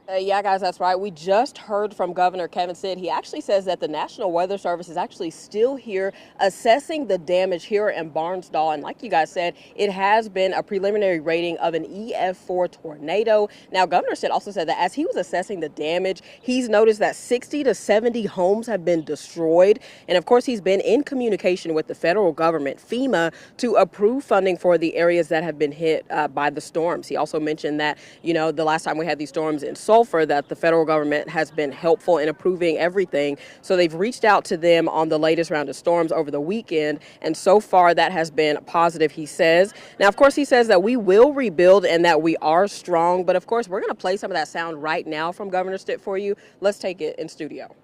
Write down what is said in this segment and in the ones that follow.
Yeah, guys, that's right. We just heard from Governor Kevin Stitt. He actually says that the National Weather Service is actually still here assessing the damage here in Barnsdall. And like you guys said, it has been a preliminary rating of an EF4 tornado. Now, Governor Stitt also said that as he was assessing the damage, he's noticed that 60 to 70 homes have been destroyed. And of course, he's been in communication with the federal government, FEMA, to approve funding for the areas that have been hit by the storms. He also mentioned that, the last time we had these storms in Sulphur, that the federal government has been helpful in approving everything. So they've reached out to them on the latest round of storms over the weekend, and so far that has been positive, he says. Now, of course, he says that we will rebuild and that we are strong, but of course, we're going to play some of that sound right now from Governor Stitt for you. Let's take it in studio.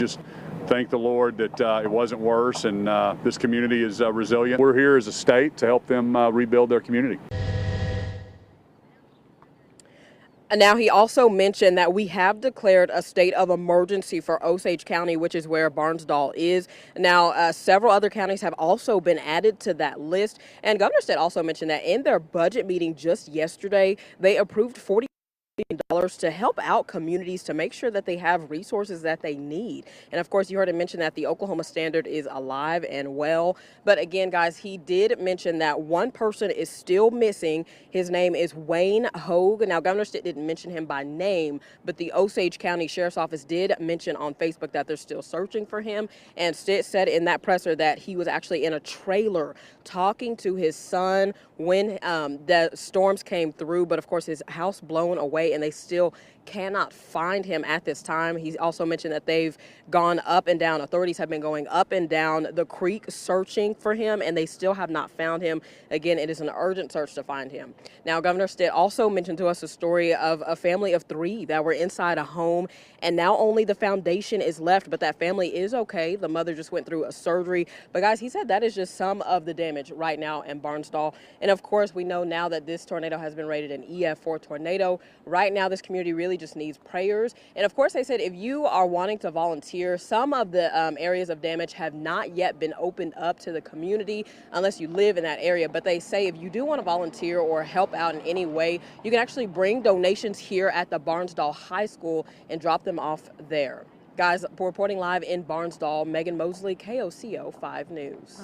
Just thank the Lord that it wasn't worse, and this community is resilient. We're here as a state to help them rebuild their community. And now he also mentioned that we have declared a state of emergency for Osage County, which is where Barnsdall is. Now, several other counties have also been added to that list. And Governor Stitt also mentioned that in their budget meeting just yesterday, they approved $40 million to help out communities to make sure that they have resources that they need. And of course, you heard him mention that the Oklahoma Standard is alive and well. But again, guys, he did mention that one person is still missing. His name is Wayne Hogue. Now, Governor Stitt didn't mention him by name, but the Osage County Sheriff's Office did mention on Facebook that they're still searching for him. And Stitt said in that presser that he was actually in a trailer talking to his son when the storms came through. But of course, his house blown away, and they still cannot find him at this time. He also mentioned that they've gone up and down. Authorities have been going up and down the creek searching for him, and they still have not found him. Again, it is an urgent search to find him. Now, Governor Stitt also mentioned to us a story of a family of 3 that were inside a home, and now only the foundation is left, but that family is okay. The mother just went through a surgery. But guys, he said that is just some of the damage right now in Barnsdall. And of course, we know now that this tornado has been rated an EF4 tornado. Right now, this community really just needs prayers. And of course, they said if you are wanting to volunteer, some of the areas of damage have not yet been opened up to the community unless you live in that area. But they say if you do want to volunteer or help out in any way, you can actually bring donations here at the Barnsdall High School and drop them off there. Guys, reporting live in Barnsdall, Megan Mosley, KOCO 5 News.